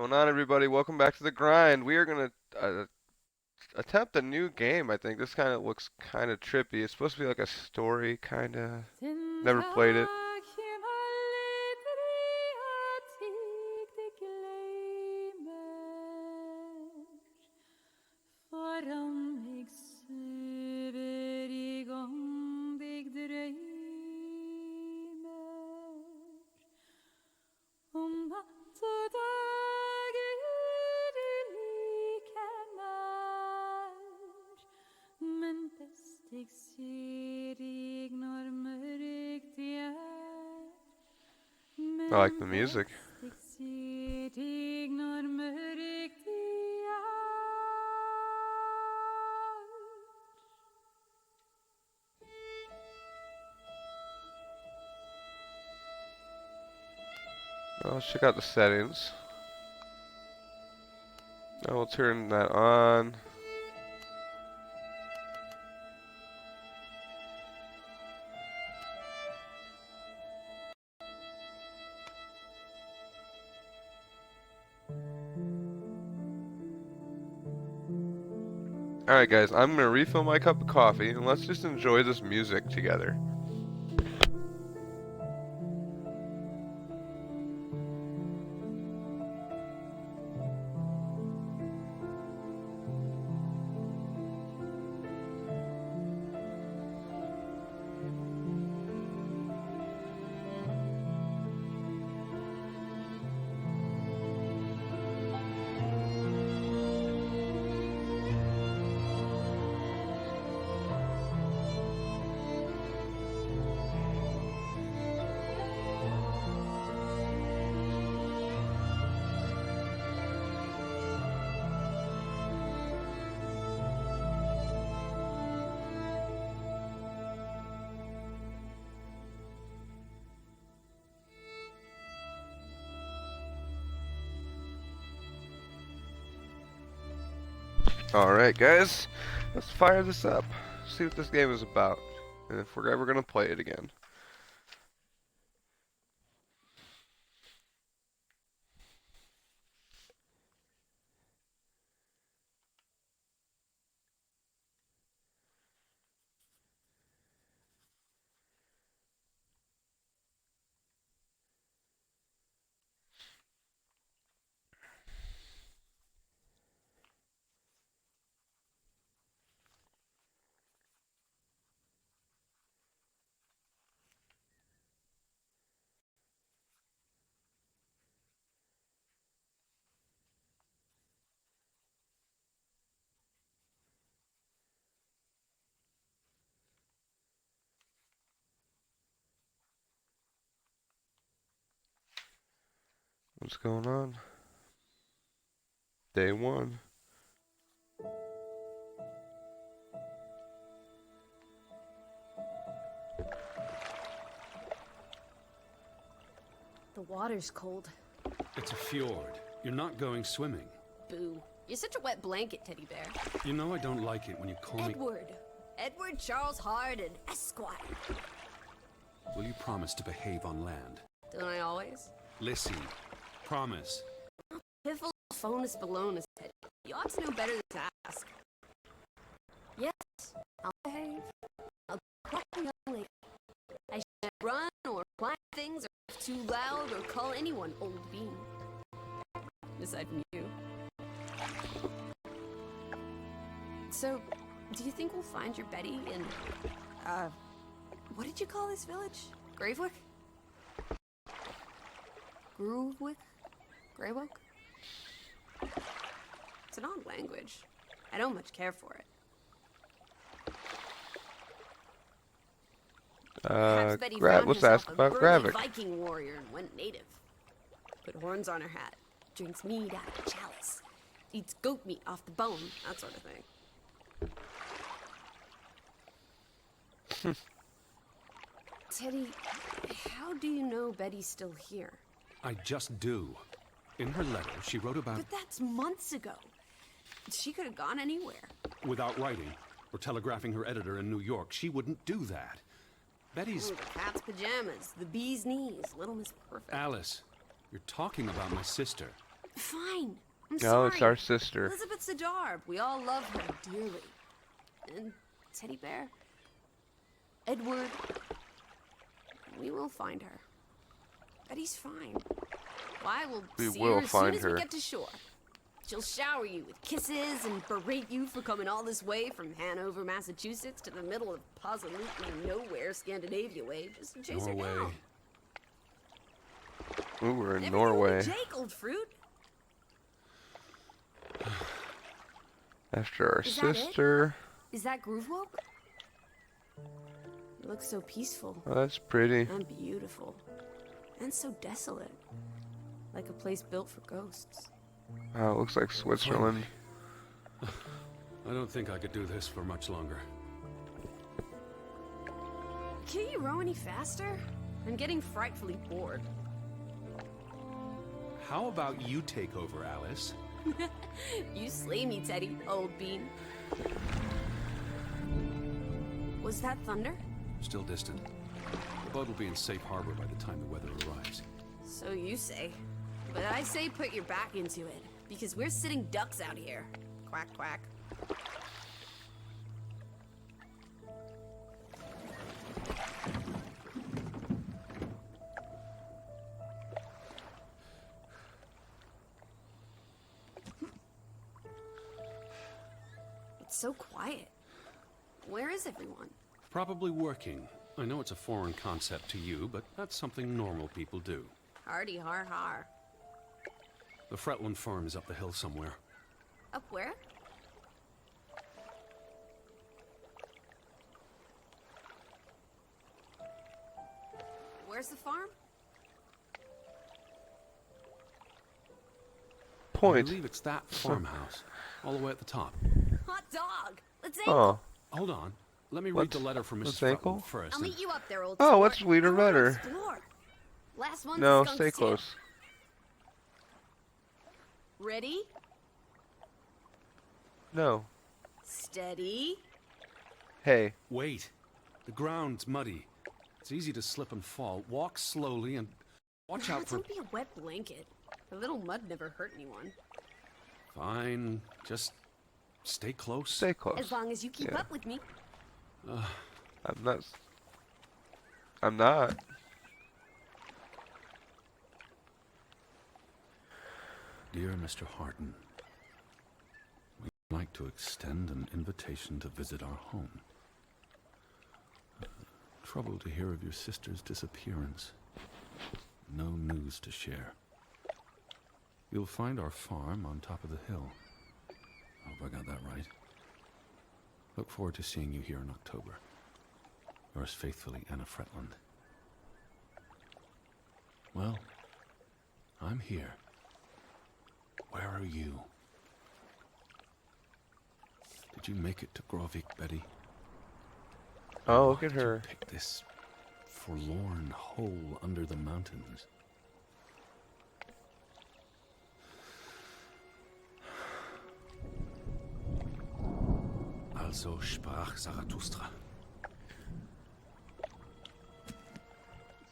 Going on, everybody? Welcome back to the grind. We are gonna attempt a new game. I think this kind of looks kind of trippy. It's supposed to be like a story, kind of. Den Never played it. dag kjem aldri at eg det gløymer. Foran meg søver eg om deg drøymer. Om natt og dag er du like nær, men best eg ser deg når mørkt det er. I like the music. Eg ser deg når mørkt det er. Let's check out the settings. Now we'll turn that on. Alright guys, I'm gonna refill my cup of coffee and let's just enjoy this music together. Alright guys, let's fire this up. See what this game is about. And if we're ever gonna play it again. What's going on? Day one. The water's cold. It's a fjord. You're not going swimming. Boo. You're such a wet blanket, teddy bear. You know I don't like it when you call me... Edward Charles Harden, Esquire. Will you promise to behave on land? Don't I always? Listen. Promise. Piffle phonus balonus, Teddy. You ought to know better than to ask. Yes, I'll behave. I'll be quite a young lady. I shan't run or climb things or laugh too loud or call anyone old bean. Aside from you. So, do you think we'll find your Betty in, what did you call this village? Gravewick? Groovewick? Greywoke? It's an odd language. I don't much care for it. Perhaps Betty found Let's herself ask a about burly Gravik. Viking warrior and went native. Put horns on her hat, drinks mead out of a chalice, eats goat meat off the bone, that sort of thing. Teddy, how do you know Betty's still here? I just do. In her letter, she wrote about... But that's months ago. She could have gone anywhere. Without writing or telegraphing her editor in New York, she wouldn't do that. Betty's... Ooh, the cat's pajamas, the bee's knees, Little Miss Perfect. Alice, you're talking about my sister. Fine. I'm No, sorry. it's our sister. Elizabeth Sadarb. We all love her dearly. And Teddy Bear. Edward. We will find her. Betty's fine. Why, we'll We see will her as soon find as her. we get to shore. She'll shower you with kisses and berate you for coming all this way from Hanover, Massachusetts to the middle of positively nowhere Scandinavia way just to chase her Norway. down. Ooh, we're in Everything Norway. will be Jake, old fruit. After our Is that it? sister. Is that Groovewalk? It looks so peaceful Oh, that's pretty. and beautiful. And so desolate. Like a place built for ghosts. Oh, it looks like Switzerland. I don't think I could do this for much longer. Can't you row any faster? I'm getting frightfully bored. How about you take over, Alice? You slay me, Teddy, old bean. Was that thunder? Still distant. The boat will be in safe harbor by the time the weather arrives. So you say. But I say put your back into it, because we're sitting ducks out here. Quack, quack. It's so quiet. Where is everyone? Probably working. I know it's a foreign concept to you, but that's something normal people do. Hardy har har. The Fretland farm is up the hill somewhere. Up where? Where's the farm? I Point. believe it's that farmhouse, all the way at the top. Hot dog! Let's ankle! Oh. Hold on. Let me read the letter from Mrs. Let's ankle? Fretland first. I'll and- meet you up there, old Oh, sport. let's read her I wanna letter. explore. Last one's No, a skunk's stay tail. close. Ready? No. Steady. Hey. Wait. The ground's muddy. It's easy to slip and fall. Walk slowly and watch out for... Don't be a wet blanket. A little mud never hurt anyone. Fine. Just stay close. Stay close. As long as you keep Yeah. up with me. I'm not. I'm not. Dear Mr. Harden, we'd like to extend an invitation to visit our home. Trouble to hear of your sister's disappearance. No news to share. You'll find our farm on top of the hill. I hope I got that right. Look forward to seeing you here in October. Yours faithfully, Anna Fretland. Well, I'm here. Where are you? Did you make it to Grovik, Betty? Oh, Why look at did you her. pick this forlorn hole under the mountains. Also sprach Zarathustra.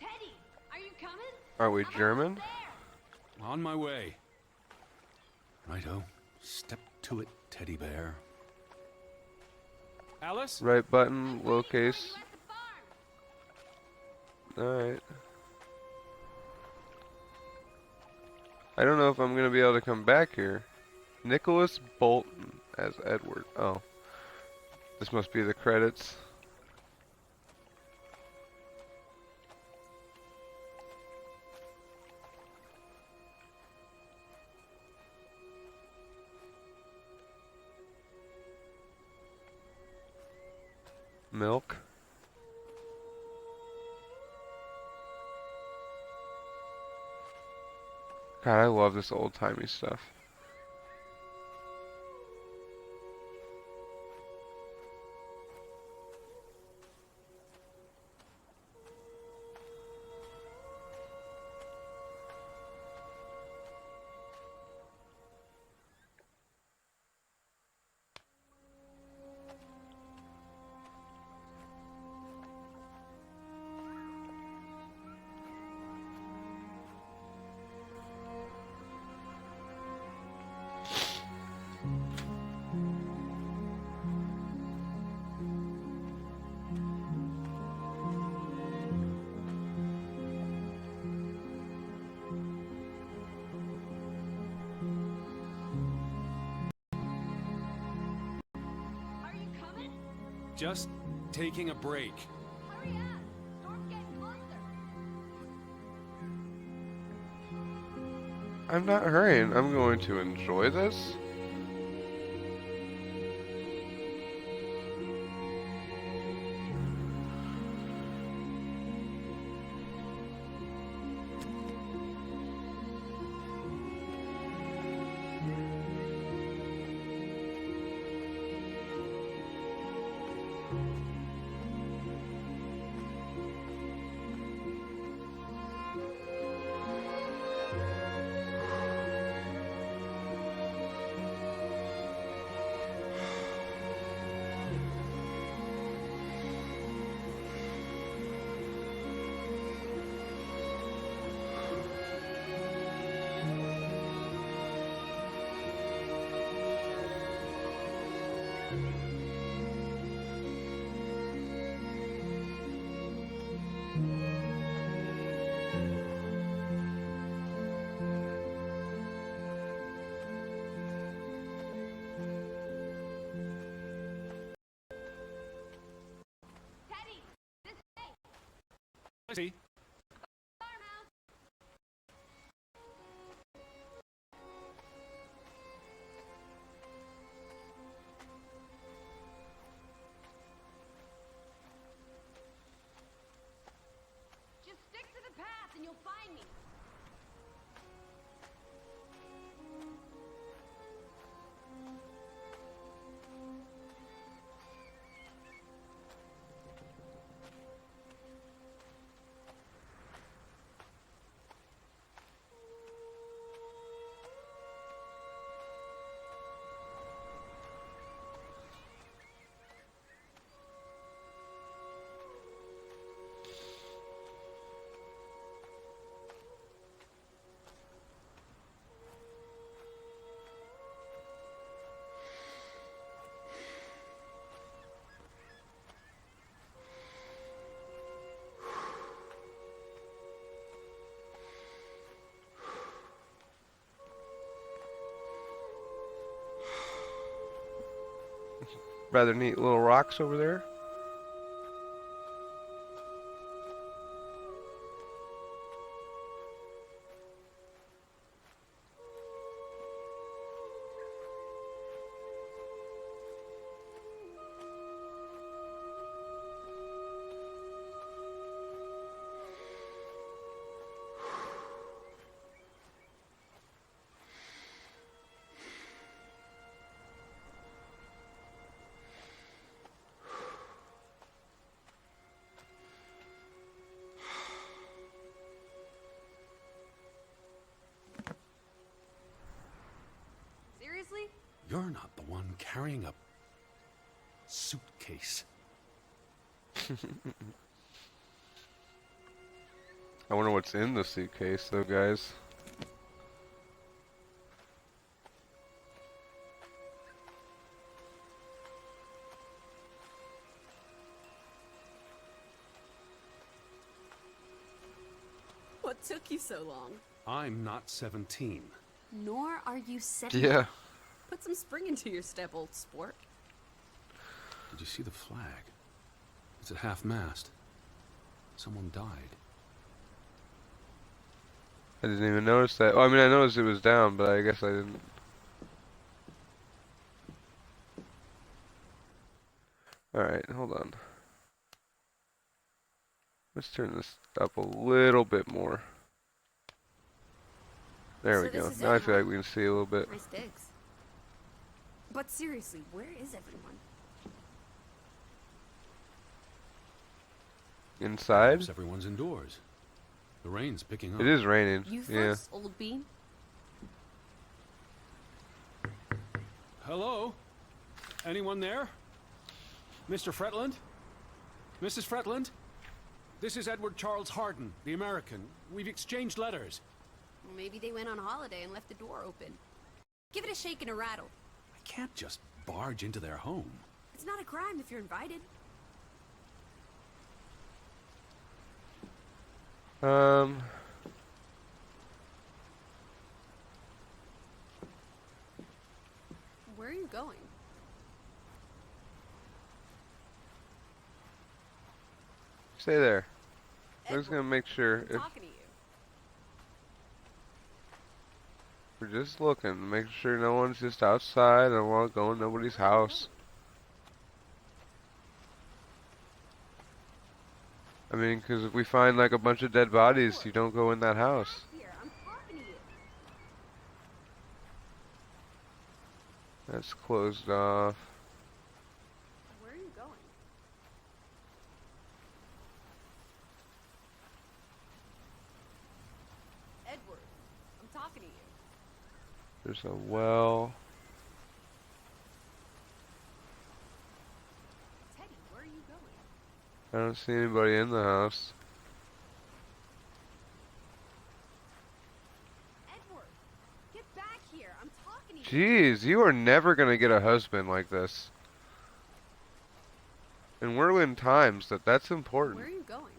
Teddy, are you coming? Are we German? On my way. Righto. Step to it, teddy bear. Alice? Right button, low case. Alright. I don't know if I'm gonna be able to come back here. Nicholas Bolton as Edward. Oh. This must be the credits. Milk. God, I love this old-timey stuff. Just taking a break. Hurry up! Storm's getting closer. I'm not hurrying. I'm going to enjoy this. Teddy! This way! I see. Farmhouse! Just stick to the path and you'll find me. Rather neat little rocks over there. Seriously? You're not the one carrying a suitcase. I wonder what's in the suitcase, though, guys. What took you so long? I'm not 17. Nor are you 7. Yeah. Put some spring into your step, old sport. Did you see the flag? It's at half-mast. Someone died. I didn't even notice that. Oh, I mean, I noticed it was down, but I guess I didn't. Alright, hold on. Let's turn this up a little bit more. There we So this go. is Now I it, feel huh? like we can see a little bit. Nice digs. But seriously, where is everyone? Inside? Perhaps everyone's indoors. The rain's picking up. It is raining. You Yeah. first, old bean. Hello? Anyone there? Mr. Fretland? Mrs. Fretland? This is Edward Charles Harden, the American. We've exchanged letters. Well, maybe they went on holiday and left the door open. Give it a shake and a rattle. I can't just barge into their home. It's not a crime if you're invited. Where are you going? Stay there. I'm just Edward, gonna make sure I'm if talking to you. we're just looking, make sure no one's just outside. I don't want to go in nobody's house. I mean, because if we find like a bunch of dead bodies, you don't go in that house. Here, I'm talking to you. That's closed off. Where are you going? Edward, I'm talking to you. There's a well. Teddy, where are you going? I don't see anybody in the house. Edward, get back here. I'm talking to you. Jeez, you are never gonna get a husband like this. And we're in times that's important. Where are you going?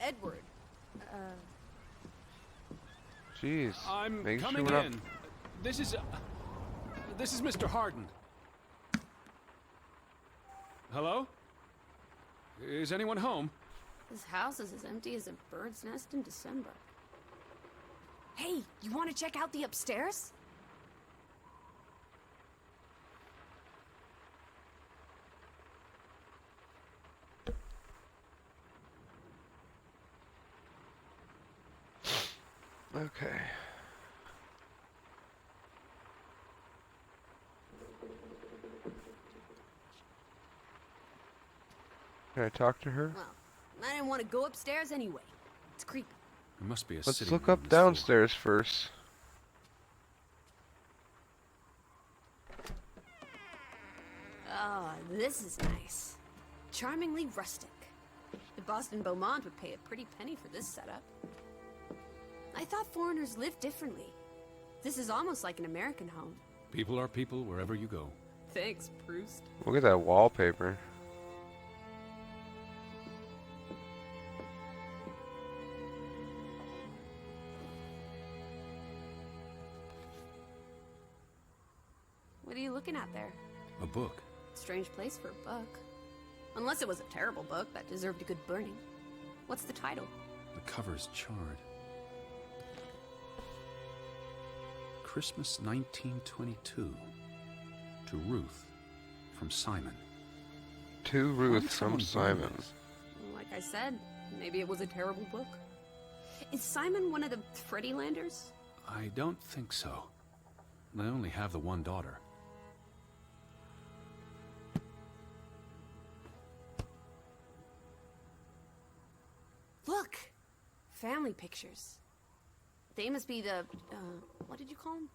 Edward. Jeez. I'm Make sure coming we're not- in. This is Mr. Harden. Hello? Is anyone home? This house is as empty as a bird's nest in December. Hey, you want to check out the upstairs? Okay. Can I talk to her? Well, I didn't want to go upstairs anyway. It's creepy. There must be a Let's sitting look room on up this floor. downstairs first. Oh, this is nice. Charmingly rustic. The Boston Beaumont would pay a pretty penny for this setup. I thought foreigners lived differently. This is almost like an American home. People are people wherever you go. Thanks, Proust. Look at that wallpaper. What are you looking at there? A book. Strange place for a book. Unless it was a terrible book that deserved a good burning. What's the title? The cover's charred. Christmas 1922. To Ruth. From Simon. To Why Ruth would from someone burn Simon. this? Like I said, maybe it was a terrible book. Is Simon one of the Freddylanders? I don't think so. I only have the one daughter. Look! Family pictures. They must be the, what did you call them?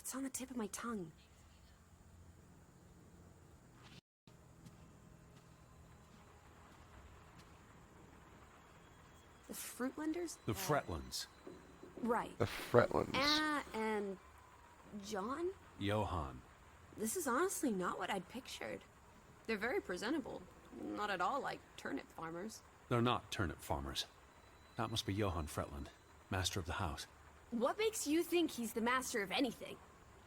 It's on the tip of my tongue. The Fruitlanders? The Fretlands. Right. The Fretlands. Anna and John? Johann. This is honestly not what I'd pictured. They're very presentable. Not at all like turnip farmers. They're not turnip farmers. That must be Johann Fretland, master of the house. What makes you think he's the master of anything?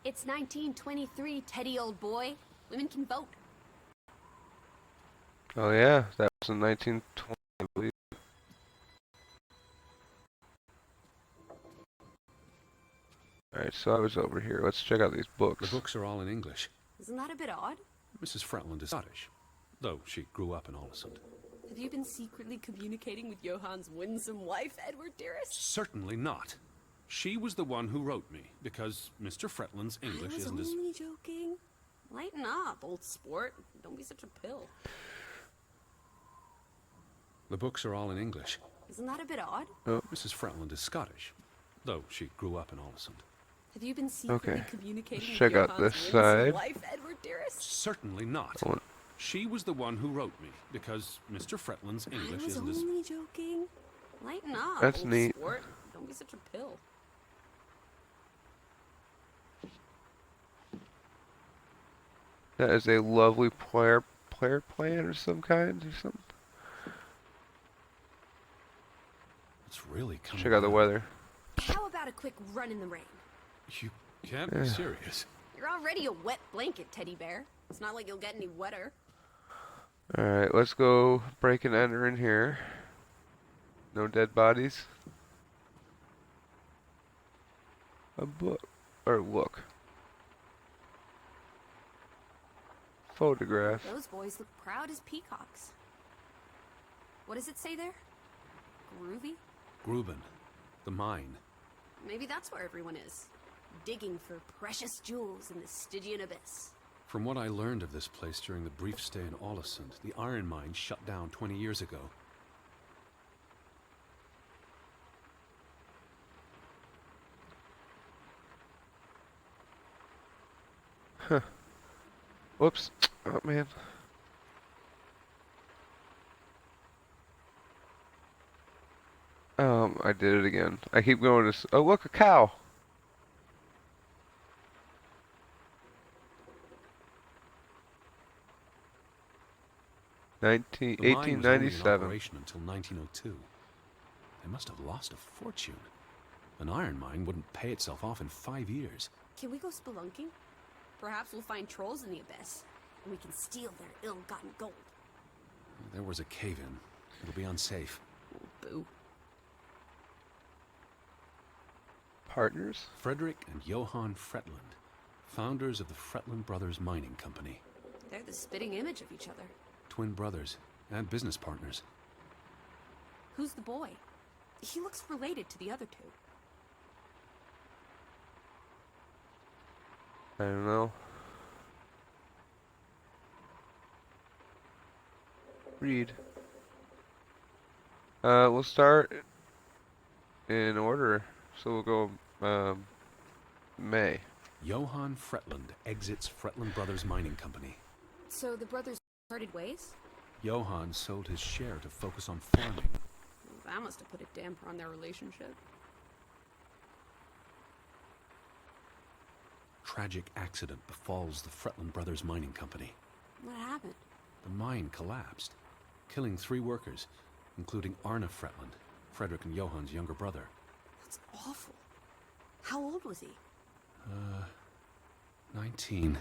It's 1923, Teddy, old boy. Women can vote. Oh yeah, that was in 1920, I believe. Alright, so I was over here. Let's check out these The books. books are all in English. Isn't that a bit odd? Mrs. Fretland is Scottish, though she grew up in Olesund. Have you been secretly communicating with Johann's winsome wife, Edward, dearest? Certainly not. She was the one who wrote me, because Mr. Fretland's English I was isn't as... only joking. Lighten up, old sport. Don't be such a pill. The books are all in English. Isn't that a bit odd? Mrs. Fretland is Scottish, though she grew up in Olesund. Have you been secretly Okay. communicating Let's with check out Johann's this winsome side. wife, Edward, dearest? Certainly not. I want- She was the one who wrote me, because Mr. Fretland's English I was isn't as... only joking. Lighten up, That's old neat. sport. Don't be such a pill. That is a lovely player plan of some kind or something. It's really coming Check out the down. weather. How about a quick run in the rain. You can't be serious. You're already a wet blanket, teddy bear. It's not like you'll get any wetter. Alright, let's go break and enter in here. No dead bodies. A book. Or look. Photograph. Those boys look proud as peacocks. What does it say there? Groovy? Gruben, the mine. Maybe that's where everyone is. Digging for precious jewels in the Stygian abyss. From what I learned of this place during the brief stay in Olesund, the iron mine shut down 20 years ago. Whoops. Oh, man. I did it again. I keep going to... Oh, look, a cow. The mine was only in 1897. operation until 1902. They must have lost a fortune. An iron mine wouldn't pay itself off in 5 years. Can we go spelunking? Perhaps we'll find trolls in the abyss, and we can steal their ill-gotten gold. There was a cave-in. It'll be unsafe. Oh, boo. Partners? Frederick and Johann Fretland, founders of the Fretland Brothers Mining Company. They're the spitting image of each other. Twin brothers and business partners. Who's the boy? He looks related to the other two. I don't know. Read. We'll start in order. So we'll go, May. Johann Fretland exits Fretland Brothers Mining Company. So the brothers parted ways? Johann sold his share to focus on farming. That must have put a damper on their relationship. Tragic accident befalls the Fretland Brothers Mining Company. What happened? The mine collapsed, killing 3 workers, including Arne Fretland, Frederick and Johann's younger brother. That's awful. How old was he? 19.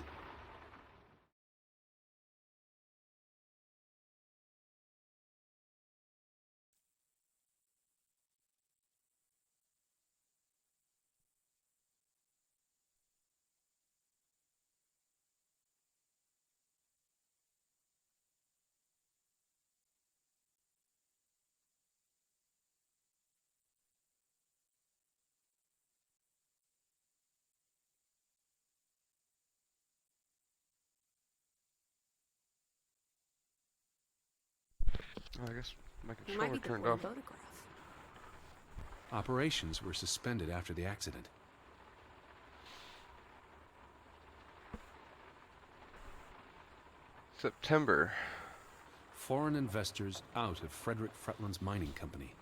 Oh, I guess my It might controller be the turned boy off. photograph. Operations were suspended after the accident. September. Foreign investors out of Frederick Fretland's mining company.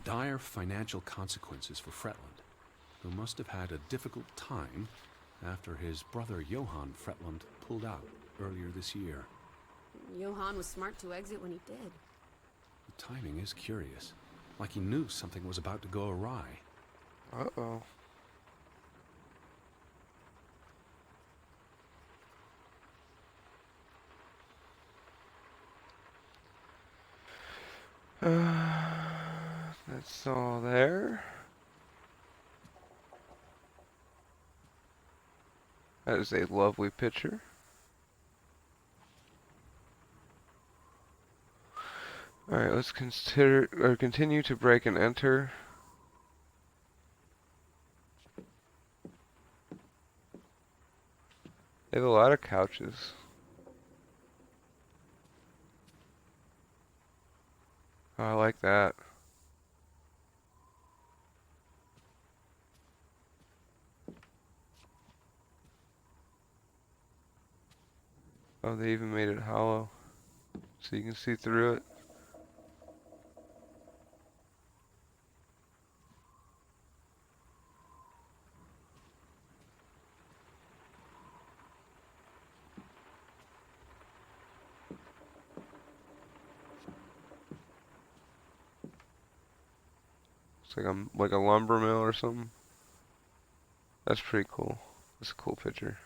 Dire financial consequences for Fretland, who must have had a difficult time after his brother Johann Fretland pulled out earlier this year. Johann was smart to exit when he did. The timing is curious, like he knew something was about to go awry. Uh-oh. That's all there. That is a lovely picture. Alright, let's continue to break and enter. They have a lot of couches. Oh, I like that. Oh, they even made it hollow, so you can see through it. It's like a lumber mill or something. That's pretty cool. That's a cool picture.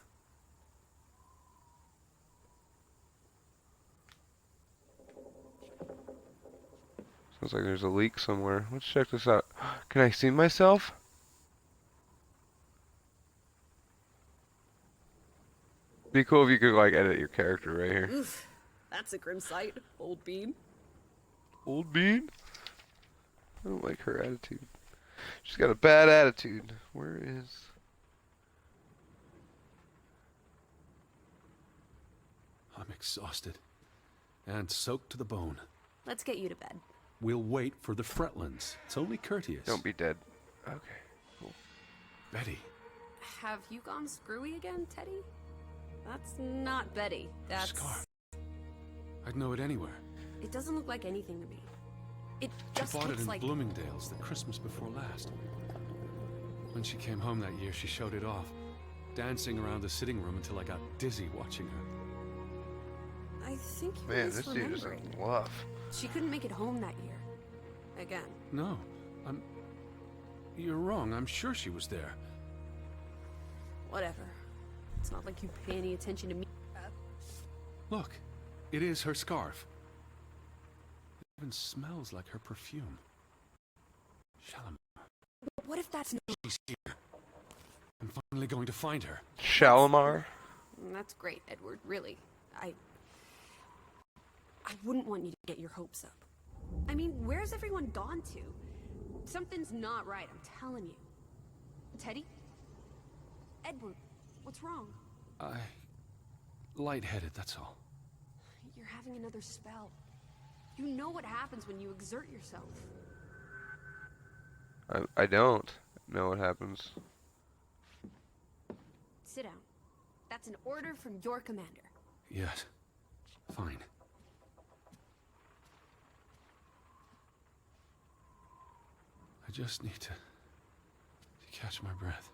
Sounds like there's a leak somewhere. Let's check this out. Can I see myself? Be cool if you could like edit your character right here. Oof, that's a grim sight, old bean. Old bean? I don't like her attitude. She's got a bad attitude. Where is... I'm exhausted. And soaked to the bone. Let's get you to bed. We'll wait for the Fretlands. It's only courteous. Don't be dead. Okay, cool. Betty. Have you gone screwy again, Teddy? That's not Betty. That's... Scar. I'd know it anywhere. It doesn't look like anything to me. It She just bought it looks in like... Bloomingdale's the Christmas before last. When she came home that year, she showed it off, dancing around the sitting room until I got dizzy watching her. I think you're Man, this dude is misremembering. in love. She couldn't make it home that year. Again. No, you're wrong. I'm sure she was there. Whatever. It's not like you pay any attention to me. Look, it is her scarf. It even smells like her perfume. Shalimar, What if that's no... she's here. I'm finally going to find her. Shalimar? That's great, Edward. Really. I wouldn't want you to get your hopes up. I mean, where's everyone gone to? Something's not right, I'm telling you. Teddy? Edward, what's wrong? Lightheaded, that's all. You're having another spell. You know what happens when you exert yourself. I don't know what happens. Sit down. That's an order from your commander. Yes, fine. I just need to catch my breath.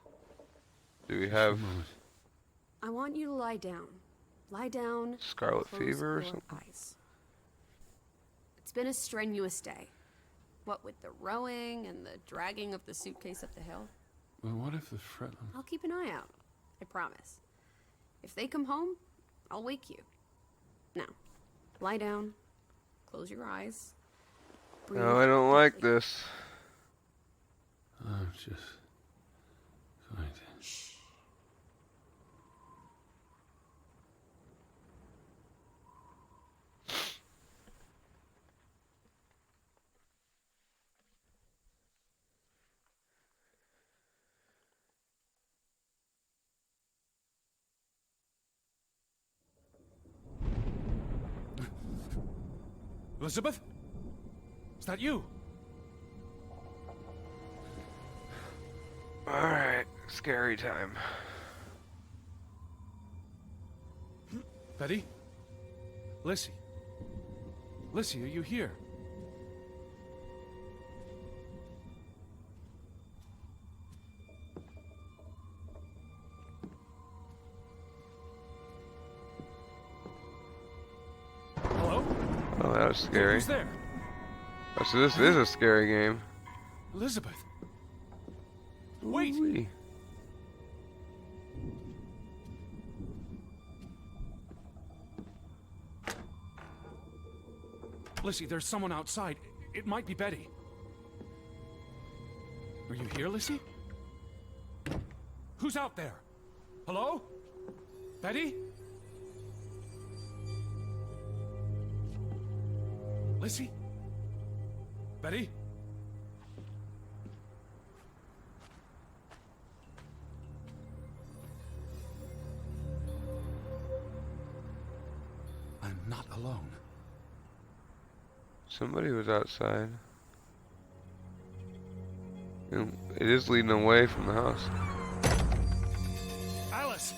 Do we Just for have a moment. I want you to lie down. Lie down. scarlet close fever or your something? eyes. It's been a strenuous day. What with the rowing and the dragging of the suitcase up the hill. Well, what if the Fretland... I'll keep an eye out. I promise. If they come home, I'll wake you. Now, lie down. Close your eyes. Breathe No, I don't like deeply. this. I'm just going to... Shh. Elizabeth? Is that you? Alright, scary time. Betty? Lissy? Lissy, are you here? Hello? Oh, that was scary. Who's there? Oh, so this is a scary game. Elizabeth? Wait! Ooh-wee. Lissy, there's someone outside. It might be Betty. Are you here, Lissy? Who's out there? Hello? Betty? Lissy? Betty? I'm not alone. Somebody was outside. And it is leading away from the house. Alice!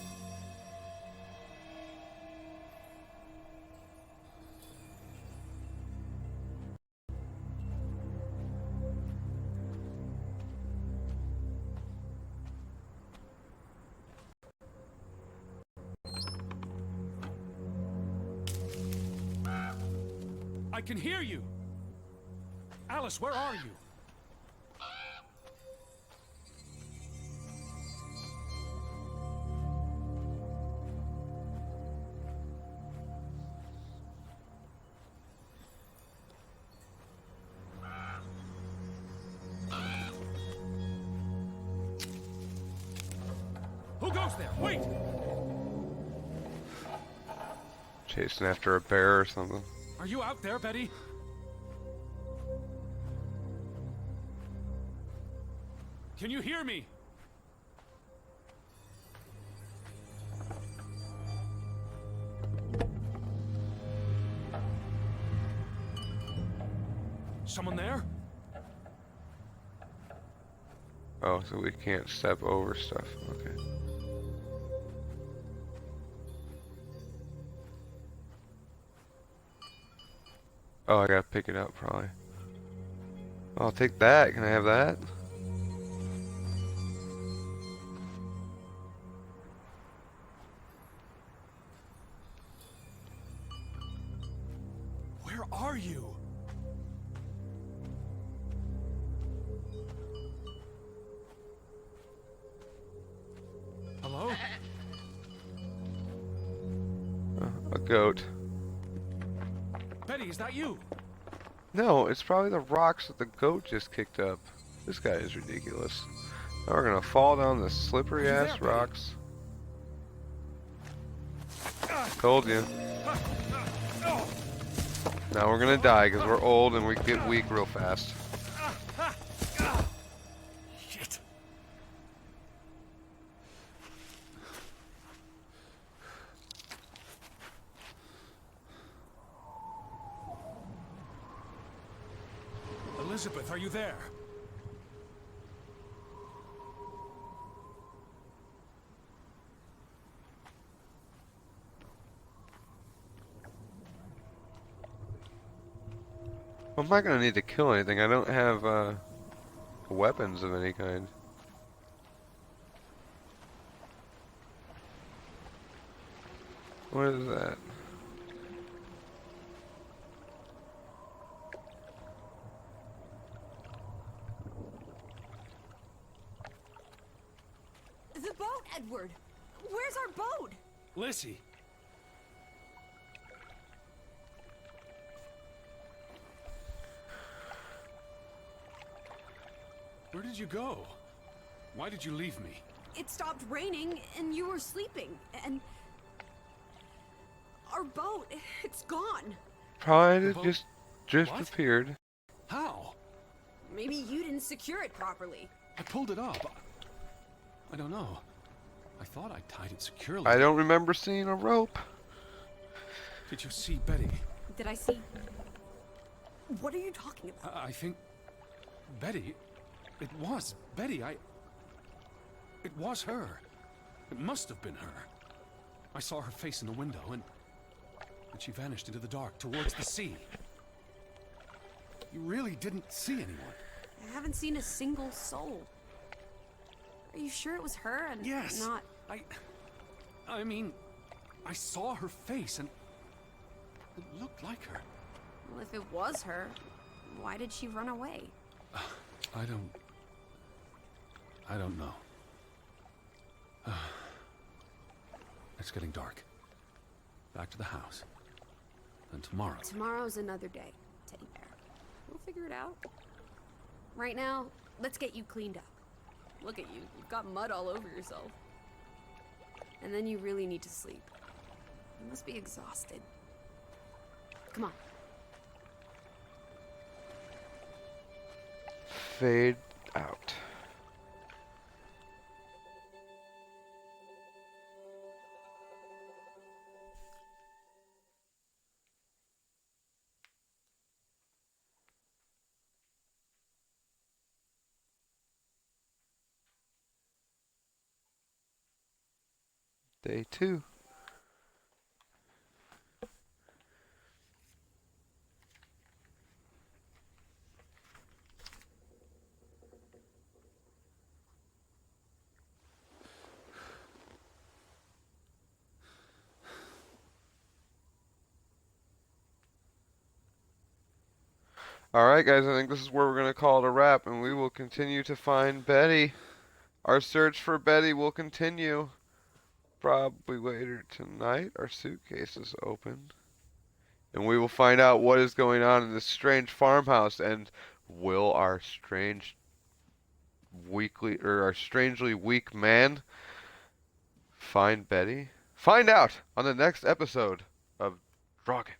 I can hear you! Alice, where are you? close there! Wait! Chasing after a bear or something. Are you out there, Betty? Can you hear me? Someone there? Oh, so we can't step over stuff. Okay. Oh, I gotta pick it up probably. I'll take that. Can I have that? Where are you? Hello? A goat. Betty, is that you? No, it's probably the rocks that the goat just kicked up. This guy is ridiculous. Now we're gonna fall down the slippery Are you ass there, Betty? rocks. Told you. Now we're gonna die because we're old and we get weak real fast. Shit. Elizabeth, are you there? I'm not gonna need to kill anything. I don't have weapons of any kind. What is that? The boat, Edward! Where's our boat? Lissy. Where did you go? Why did you leave me? It stopped raining and you were sleeping, and our boat, it's gone. Probably boat- just disappeared. How? Maybe you didn't secure it properly. I pulled it up. I don't know. I thought I tied it securely. I don't remember seeing a rope. Did you see Betty? Did I see? What are you talking about? I think Betty. It was Betty. It was her. It must have been her. I saw her face in the window, and she vanished into the dark towards the sea. You really didn't see anyone? I haven't seen a single soul. Are you sure it was her and Yes. not? I mean, I saw her face, and it looked like her. Well, if it was her, why did she run away? I don't know. It's getting dark. Back to the house. And tomorrow. Tomorrow's another day, Teddy Bear. We'll figure it out. Right now, let's get you cleaned up. Look at you. You've got mud all over yourself. And then you really need to sleep. You must be exhausted. Come on. Fade out. Day 2. Alright guys, I think this is where we're going to call it a wrap, and we will continue to find Betty. Our search for Betty will continue. Probably later tonight. Our suitcase is open. And we will find out what is going on in this strange farmhouse, and will our strangely weak man find Betty? Find out on the next episode of Draugen.